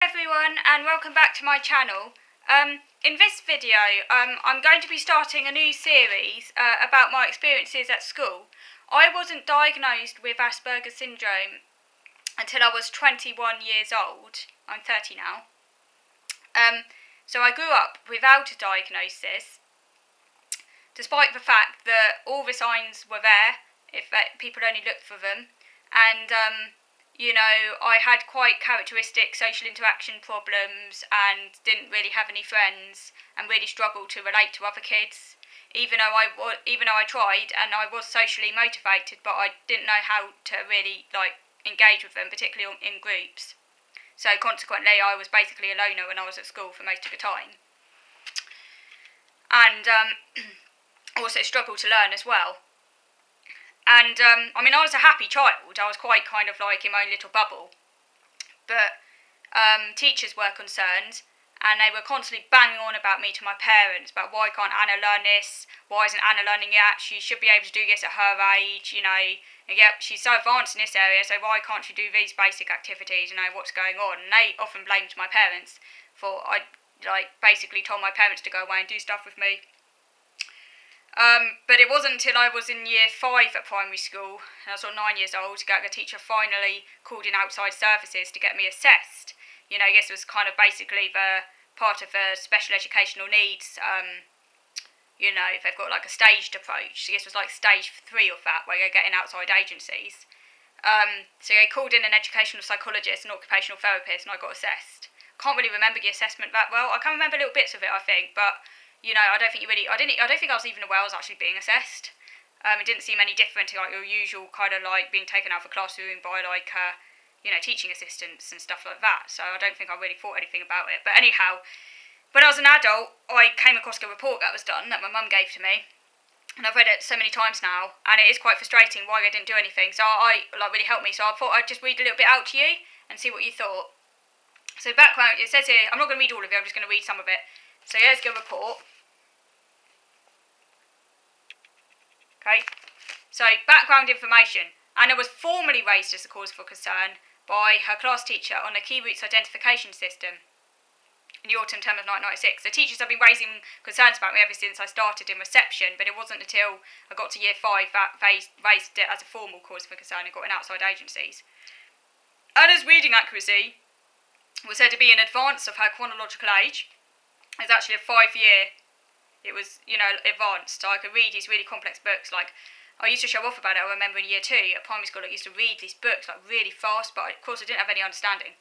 everyone, and welcome back to my channel. In this video, I'm going to be starting a new series about my experiences at school. I wasn't diagnosed with Asperger's syndrome until I was 21 years old. I'm 30 now. So I grew up without a diagnosis, despite the fact that all the signs were there if people only looked for them, and I had quite characteristic social interaction problems and didn't really have any friends and really struggled to relate to other kids, even though I tried and I was socially motivated, but I didn't know how to really engage with them, particularly in groups. So consequently, I was basically a loner when I was at school for most of the time, and also struggled to learn as well. And, I was a happy child. I was quite kind of like in my own little bubble. But teachers were concerned, and they were constantly banging on about me to my parents, about why can't Anna learn this? Why isn't Anna learning yet? She should be able to do this at her age, And yet she's so advanced in this area, so why can't she do these basic activities? What's going on? And they often blamed my parents for, basically told my parents to go away and do stuff with me. But it wasn't until I was in year 5 at primary school, and I was 9 years old, that the teacher finally called in outside services to get me assessed. This was kind of basically the part of the special educational needs, if they've got a staged approach. So this was stage 3 of that, where you're getting outside agencies. So they called in an educational psychologist, an occupational therapist, and I got assessed. Can't really remember the assessment that well. I can remember little bits of it, I think, but I don't think I don't think I was even aware I was actually being assessed. It didn't seem any different to your usual kind of being taken out of a classroom by teaching assistants and stuff like that. So I don't think I really thought anything about it. But anyhow, when I was an adult, I came across a report that was done that my mum gave to me, and I've read it so many times now, and it is quite frustrating why I didn't do anything. So I really helped me. So I thought I'd just read a little bit out to you and see what you thought. So background, it says here, I'm not going to read all of it. I'm just going to read some of it. So here's the report. Okay, so background information. Anna was formally raised as a cause for concern by her class teacher on the Key Routes Identification System in the autumn term of 1996. The teachers have been raising concerns about me ever since I started in reception, but it wasn't until I got to year 5 that they raised it as a formal cause for concern and got in outside agencies. Anna's reading accuracy was said to be in advance of her chronological age. It's actually a 5-year. It was, advanced, so I could read these really complex books. I used to show off about it. I remember in year 2 at primary school, I used to read these books really fast, but of course I didn't have any understanding.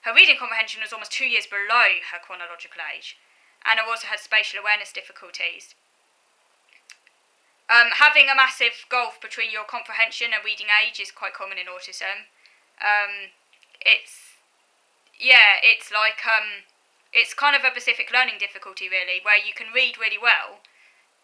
Her reading comprehension was almost 2 years below her chronological age, and I also had spatial awareness difficulties. Having a massive gulf between your comprehension and reading age is quite common in autism. It's kind of a specific learning difficulty, really, where you can read really well,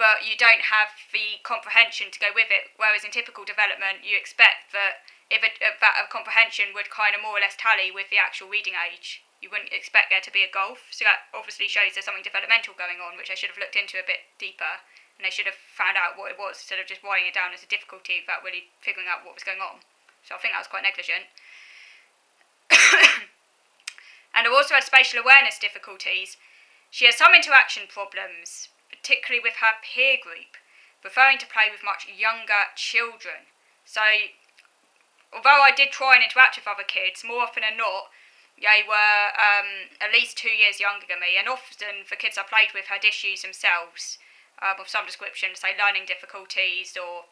but you don't have the comprehension to go with it, whereas in typical development, you expect that that comprehension would kind of more or less tally with the actual reading age. You wouldn't expect there to be a gulf, so that obviously shows there's something developmental going on, which I should have looked into a bit deeper, and I should have found out what it was, instead of just writing it down as a difficulty without really figuring out what was going on. So I think that was quite negligent. And I also had spatial awareness difficulties. She has some interaction problems, particularly with her peer group, preferring to play with much younger children. So, although I did try and interact with other kids, more often than not, they were at least 2 years younger than me, and often the kids I played with had issues themselves, of some description, say learning difficulties, or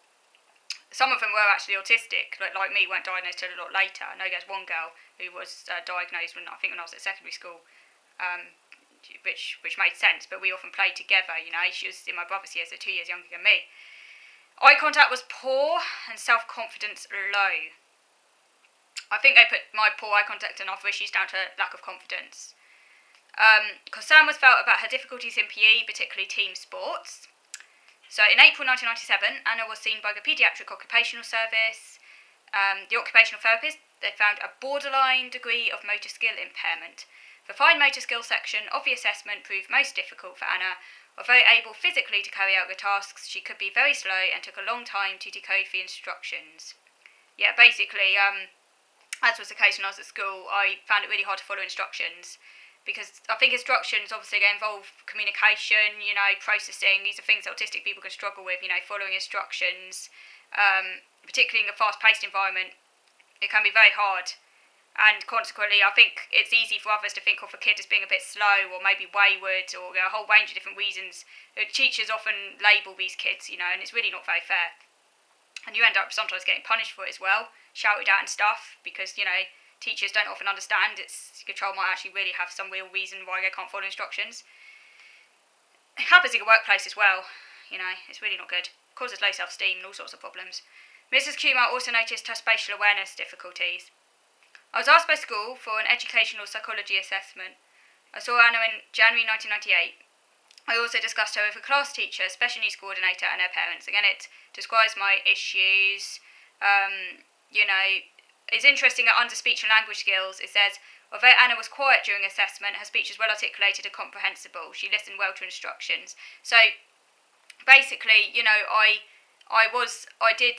some of them were actually autistic, like me, weren't diagnosed till a lot later. I know there's one girl who was diagnosed when I was at secondary school, which made sense, but we often played together, She was in my brother's years, so 2 years younger than me. Eye contact was poor and self-confidence low. I think they put my poor eye contact and other issues down to lack of confidence. Concern was felt about her difficulties in PE, particularly team sports. So in April 1997, Anna was seen by the Paediatric Occupational Service. The occupational therapist, they found a borderline degree of motor skill impairment. The fine motor skill section of the assessment proved most difficult for Anna. Although able physically to carry out the tasks, she could be very slow and took a long time to decode the instructions. Yeah, basically, as was the case when I was at school, I found it really hard to follow instructions. Because I think instructions obviously involve communication, processing. These are things that autistic people can struggle with, following instructions. Particularly in a fast-paced environment, it can be very hard. And consequently, I think it's easy for others to think of a kid as being a bit slow or maybe wayward or a whole range of different reasons. Teachers often label these kids, and it's really not very fair. And you end up sometimes getting punished for it as well, shouted at and stuff, because, teachers don't often understand. Your child might actually really have some real reason why they can't follow instructions. It happens in the workplace as well, it's really not good. It causes low self-esteem and all sorts of problems. Mrs. Kumar also noticed her spatial awareness difficulties. I was asked by school for an educational psychology assessment. I saw Anna in January 1998. I also discussed her with a class teacher, special needs coordinator and her parents. Again, it describes my issues. It's interesting that under speech and language skills, it says, although Anna was quiet during assessment, her speech was well articulated and comprehensible. She listened well to instructions. So, basically, I did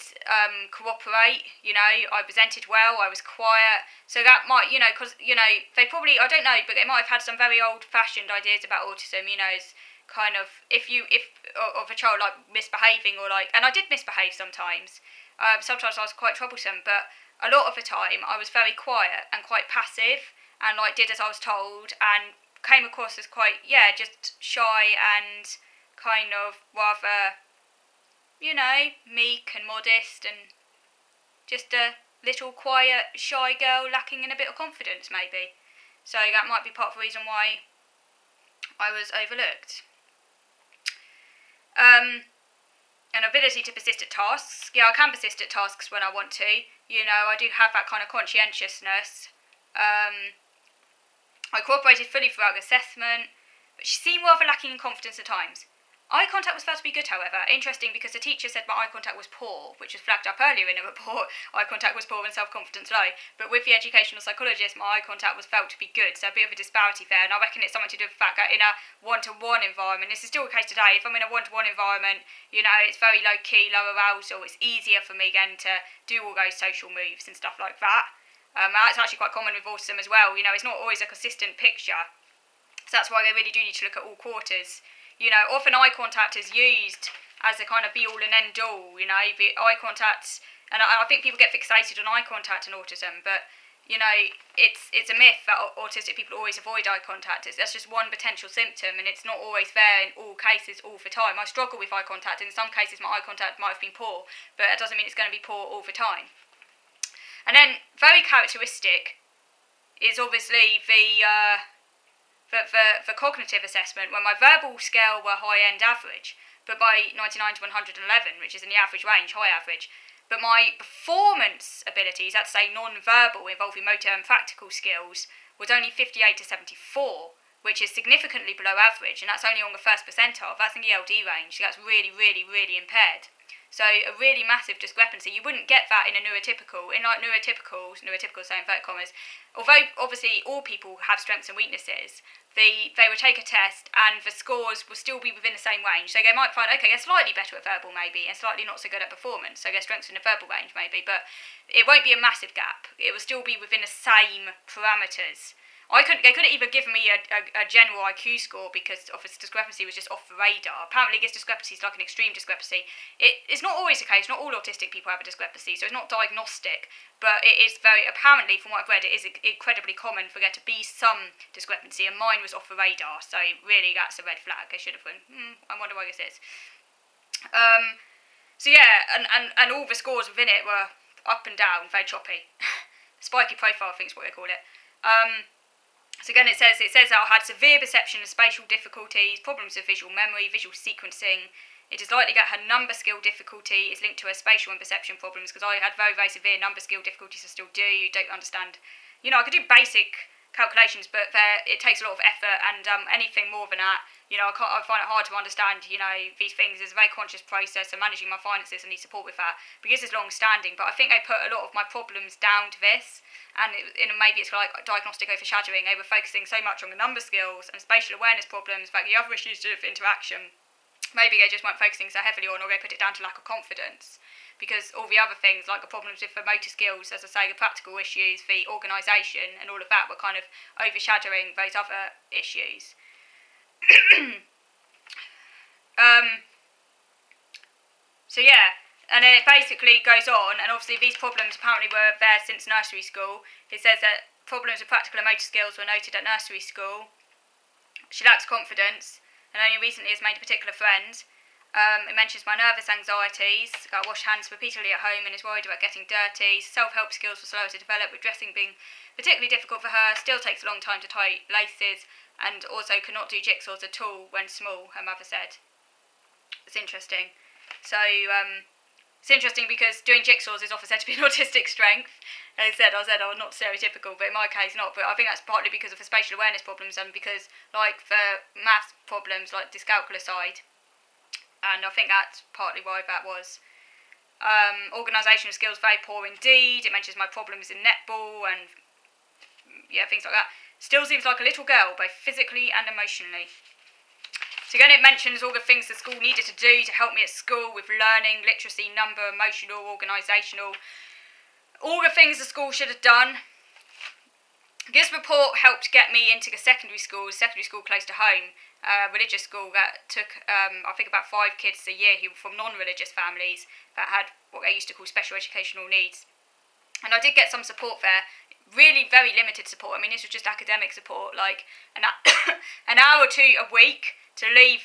cooperate, I presented well, I was quiet, so that might, because, they probably, I don't know, but they might have had some very old-fashioned ideas about autism, as kind of, if of a child, like, misbehaving or, like, and I did misbehave sometimes. Sometimes I was quite troublesome, but a lot of the time I was very quiet and quite passive and, like, did as I was told and came across as quite, just shy and kind of rather, meek and modest and just a little quiet, shy girl lacking in a bit of confidence, maybe. So that might be part of the reason why I was overlooked. An ability to persist at tasks. Yeah, I can persist at tasks when I want to. I do have that kind of conscientiousness. I cooperated fully throughout the assessment, but she seemed rather lacking in confidence at times. Eye contact was felt to be good, however. Interesting, because the teacher said my eye contact was poor, which was flagged up earlier in the report. Eye contact was poor and self-confidence low. But with the educational psychologist, my eye contact was felt to be good, so a bit of a disparity there. And I reckon it's something to do with the fact that in a one-to-one environment, this is still the case today, if I'm in a one-to-one environment, it's very low-key, low arousal, it's easier for me again to do all those social moves and stuff like that. That's actually quite common with autism as well. It's not always a consistent picture. So that's why they really do need to look at all quarters. Often eye contact is used as a kind of be-all and end-all, the eye contact, and I think people get fixated on eye contact and autism, but, it's a myth that autistic people always avoid eye contact. That's just one potential symptom, and it's not always there in all cases all the time. I struggle with eye contact. In some cases, my eye contact might have been poor, but it doesn't mean it's going to be poor all the time. And then, very characteristic is obviously the cognitive assessment, when my verbal scale were high-end average, but by 99 to 111, which is in the average range, high average. But my performance abilities, that's say non-verbal, involving motor and practical skills, was only 58 to 74, which is significantly below average, and that's only on the first percentile. That's in the LD range, so that's really, really, really impaired. So a really massive discrepancy. You wouldn't get that in a neurotypical. In like neurotypical saying inverted commas, although obviously all people have strengths and weaknesses, they would take a test and the scores will still be within the same range. So they might find, okay, they're slightly better at verbal maybe and slightly not so good at performance. So their strengths in the verbal range maybe, but it won't be a massive gap. It will still be within the same parameters. They couldn't even give me a general IQ score because of its discrepancy was just off the radar. Apparently this discrepancy is like an extreme discrepancy. It's not always the case. Not all autistic people have a discrepancy, so it's not diagnostic. But it is very, apparently from what I've read, it is incredibly common for there to be some discrepancy, and mine was off the radar, so really that's a red flag. I should have gone, I wonder why this is. So yeah, and all the scores within it were up and down, very choppy. Spiky profile, I think is what they call it. So again, it says that I had severe perception and spatial difficulties, problems with visual memory, visual sequencing. It is likely that her number skill difficulty is linked to her spatial and perception problems, because I had very, very severe number skill difficulties. I still do. You don't understand. I could do basic calculations, but it takes a lot of effort, and anything more than that, I find it hard to understand, these things. It's a very conscious process, and managing my finances, I need support with that, because it's long-standing. But I think they put a lot of my problems down to this, and maybe it's like diagnostic overshadowing. They were focusing so much on the number skills and spatial awareness problems, but the other issues of interaction, maybe they just weren't focusing so heavily on, or they put it down to lack of confidence. because all the other things, like the problems with the motor skills, as I say, the practical issues, the organisation and all of that were kind of overshadowing those other issues. So yeah, and then it basically goes on, and obviously these problems apparently were there since nursery school. It says that problems with practical and motor skills were noted at nursery school. She lacks confidence, and only recently has made a particular friend. It mentions my nervous anxieties, I wash hands repeatedly at home and is worried about getting dirty. Self-help skills were slower to develop, with dressing being particularly difficult for her. Still takes a long time to tie laces, and also cannot do jigsaws at all when small, her mother said. It's interesting. So, it's interesting because doing jigsaws is often said to be an autistic strength. As I said, I'm not stereotypical, but in my case not. But I think that's partly because of the spatial awareness problems and because, like, the maths problems, like dyscalculia side. And I think that's partly why that was. Organisational skills, very poor indeed. It mentions my problems in netball and, yeah, things like that. Still seems like a little girl, both physically and emotionally. So again, it mentions all the things the school needed to do to help me at school with learning, literacy, number, emotional, organisational, all the things the school should have done. This report helped get me into the secondary school close to home, religious school that took, I think, about 5 kids a year who were from non-religious families that had what they used to call special educational needs. And I did get some support there, really very limited support. I mean, this was just academic support, like an hour or two a week to leave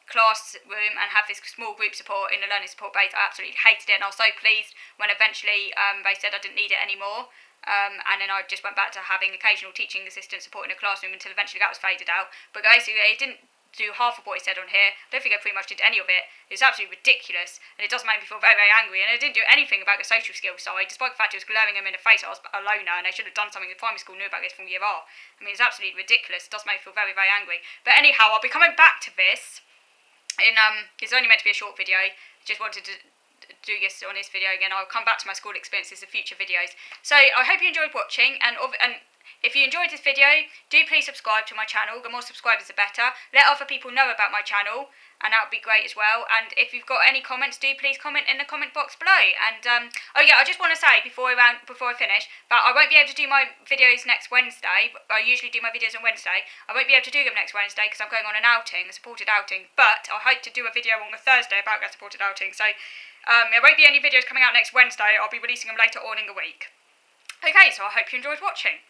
classroom and have this small group support in the learning support base. I absolutely hated it, and I was so pleased when eventually they said I didn't need it anymore. And then I just went back to having occasional teaching assistant support in the classroom until eventually that was faded out. But basically, it didn't do half of what it said on here. I don't think I pretty much did any of it. It's absolutely ridiculous, and it does make me feel very, very angry. And it didn't do anything about the social skills side, despite the fact it was glaring them in the face. I was a loner, and they should have done something. The primary school knew about this from year R. I mean, it's absolutely ridiculous. It does make me feel very, very angry. But anyhow, I'll be coming back to this. It's only meant to be a short video. Just wanted to do this on this video again. I'll come back to my school experiences in future videos. So I hope you enjoyed watching, and if you enjoyed this video, do please subscribe to my channel. The more subscribers, the better. Let other people know about my channel, and that would be great as well. And if you've got any comments, do please comment in the comment box below. And oh yeah, I just want to say before I finish that I won't be able to do my videos next Wednesday. I usually do my videos on Wednesday. I won't be able to do them next Wednesday because I'm going on an outing, a supported outing. But I hope to do a video on the Thursday about that supported outing. So there won't be any videos coming out next Wednesday. I'll be releasing them later on in the week. Okay, so I hope you enjoyed watching.